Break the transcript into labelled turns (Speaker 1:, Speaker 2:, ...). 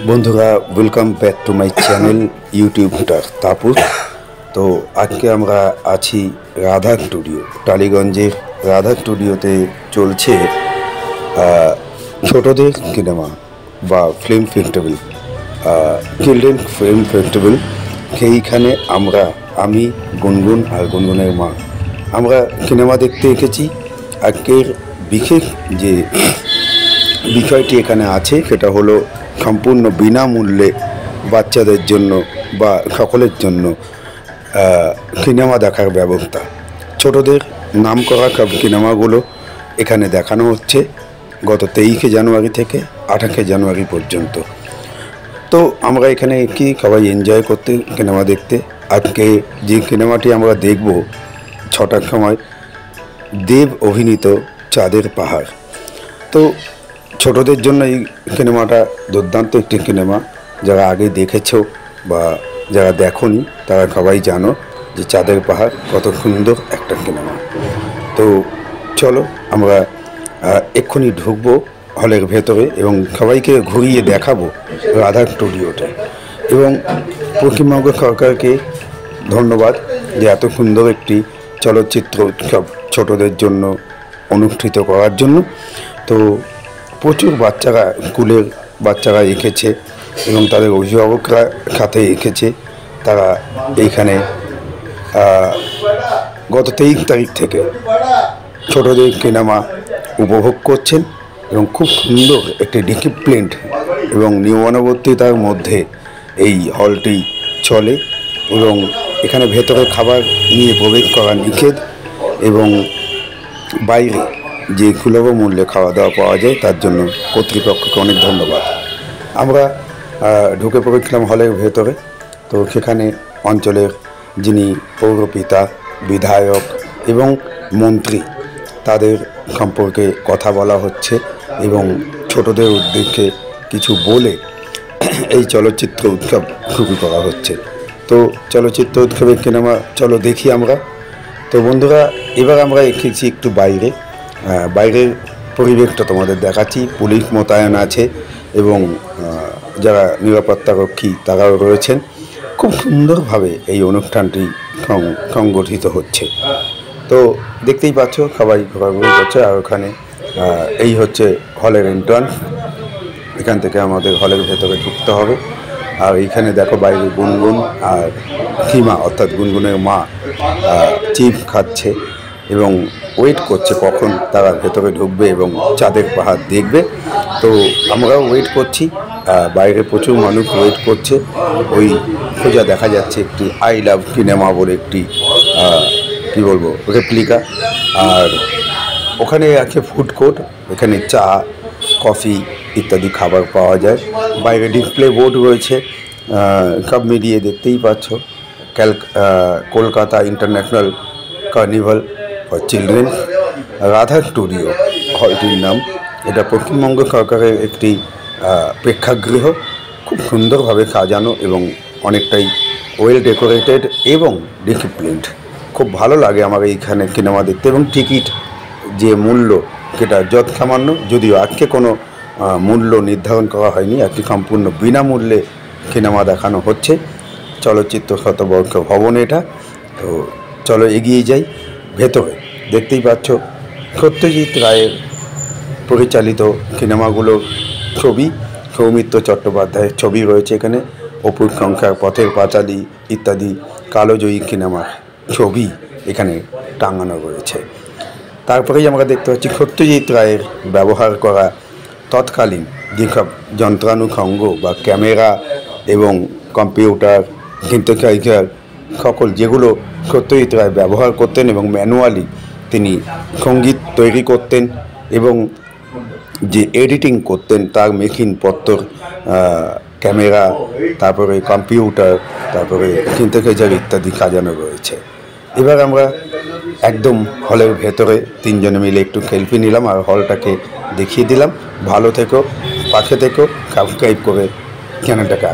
Speaker 1: বন্ধুরা welcome back to my channel YouTube তাপুর। তো আজকে আমরা আছি রাধা স্টুডিও, টালিগঞ্জের রাধা স্টুডিওতে চলছে ছোটদের সিনেমা বা film festival, children film festival. সেইখানে আমি গুনগুন আর গুনগুনের মা আমরা সিনেমা দেখতে এসেছি। আজকের বিশেষ যে বিষয়টি এখানে আছে সেটা হলো সম্পূর্ণ বিনামূল্যে বাচ্চাদের জন্য বা সকলের জন্য সিনেমা দেখার ব্যবস্থা। ছোটদের নাম করা সব সিনেমাগুলো এখানে দেখানো হচ্ছে গত 23শে জানুয়ারি থেকে 28শে জানুয়ারি পর্যন্ত। তো আমরা এখানে কি সবাই এনজয় করতে সিনেমা দেখতে। আজকে যে সিনেমাটি আমরা দেখব 6টার সময়, দেব অভিনীত চাঁদের পাহাড়। তো ছোটদের জন্য এই সিনেমাটা দুর্দান্ত একটি সিনেমা। যারা আগে দেখেছো বা যারা দেখোনি তারা সবাই জানো যে চাঁদের পাহাড় কত সুন্দর একটা সিনেমা। তো চলো আমরা এক্ষুনি ঢুকবো হলের ভেতরে এবং সবাইকে ঘুরিয়ে দেখাবো রাধা স্টুডিওটা। এবং পশ্চিমবঙ্গ সরকারকে ধন্যবাদ যে এত সুন্দর একটি চলচ্চিত্র উৎসব ছোটদের জন্য অনুষ্ঠিত করার জন্য। তো প্রচুর বাচ্চারা, স্কুলের বাচ্চারা এঁকেছে এবং তাদের অভিভাবকরা সাথে এঁকেছে। তারা এইখানে গত 23 তারিখ থেকে ছোটদের সিনেমা উপভোগ করছেন এবং খুব সুন্দর একটি ডিসিপ্লিনড এবং নিয়মানুবর্তিতার মধ্যে এই হলটি চলে। এবং এখানে ভেতরে খাবার নিয়ে প্রবেশ করা নিষেধ এবং বাইরে যে সুলভ মূল্যে খাওয়া দাওয়া পাওয়া যায় তার জন্য কর্তৃপক্ষকে অনেক ধন্যবাদ। আমরা ঢুকে পড়েছিলাম হলের ভেতরে। তো সেখানে অঞ্চলের যিনি পৌরপিতা, বিধায়ক এবং মন্ত্রী তাদের সম্পর্কে কথা বলা হচ্ছে এবং ছোটদের উদ্দেশ্যে কিছু বলে এই চলচ্চিত্র উৎসব শুরু করা হচ্ছে। তো চলচ্চিত্র উৎসবের সিনেমা চলো দেখি আমরা। তো বন্ধুরা, এবার আমরা এসেছি একটু বাইরের পরিবেশটা তোমাদের দেখাচ্ছি। পুলিশ মোতায়েন আছে এবং যারা নিরাপত্তারক্ষী তারাও রয়েছেন। খুব সুন্দরভাবে এই অনুষ্ঠানটি সংগঠিত হচ্ছে। তো দেখতেই পাচ্ছ সবাই ঘোরাঘুরি করছে। আর ওখানে এই হচ্ছে হলের এন্ট্রান্স। এখান থেকে আমাদের হলের ভেতরে ঢুকতে হবে। আর এইখানে দেখো বাইরে গুনগুন আর সীমা অর্থাৎ গুনগুনের মা চিপস খাচ্ছে এবং ওয়েট করছে কখন তারা ভেতরে ঢুকবে এবং চাঁদের পাহাড় দেখবে। তো আমরাও ওয়েট করছি। বাইরে প্রচুর মানুষ ওয়েট করছে। ওই সোজা দেখা যাচ্ছে একটি আই লাভ সিনেমা বলে একটি কী বলবো রেপ্লিকা। আর ওখানে আছে ফুড কোর্ট, এখানে চা, কফি ইত্যাদি খাবার পাওয়া যায়। বাইরে ডিসপ্লে বোর্ড রয়েছে। সব মিলিয়ে দেখতেই পাচ্ছ Kolkata international carnival for children, Radha studio হলটির নাম। এটা পশ্চিমবঙ্গ সরকারের একটি প্রেক্ষাগৃহ। খুব সুন্দরভাবে সাজানো এবং অনেকটাই ওয়েল ডেকোরেটেড এবং ডিসিপ্লিনড। খুব ভালো লাগে আমার এইখানে সিনেমা দেখতে। এবং টিকিট যে মূল্য সেটা যৎ সামান্য, যদিও আজকে কোনো মূল্য নির্ধারণ করা হয়নি। আজকে সম্পূর্ণ বিনামূল্যে সিনেমা দেখানো হচ্ছে। চলচ্চিত্র শতবর্ষ ভবন এটা। তো চলো এগিয়ে যাই ভেতরে। দেখতেই পাচ্ছ সত্যজিৎ রায়ের পরিচালিত সিনেমাগুলোর ছবি, সৌমিত্র চট্টোপাধ্যায়ের ছবি রয়েছে এখানে। অপুর সংসার, পথের পাঁচালী ইত্যাদি কালোজয়ী সিনেমার ছবি এখানে টাঙানো রয়েছে। তারপরেই আমরা দেখতে পাচ্ছি সত্যজিৎ রায়ের ব্যবহার করা তৎকালীন যেসব যন্ত্রানুষঙ্গ বা ক্যামেরা এবং কম্পিউটার, সিনথেসাইজার সকল যেগুলো সত্যজিৎ রায় ব্যবহার করতেন এবং ম্যানুয়ালি তিনি সঙ্গীত তৈরি করতেন এবং যে এডিটিং করতেন তার মেশিনপত্র, ক্যামেরা, তারপরে কম্পিউটার, তারপরে সিনথেসাইজার ইত্যাদি সাজানো রয়েছে। এবার আমরা একদম হলের ভেতরে তিনজনে মিলে একটু সেলফি নিলাম আর হলটাকে দেখিয়ে দিলাম। ভালো থেকো, পাশে থেকো, সাবস্ক্রাইব করে চ্যানেলটাকে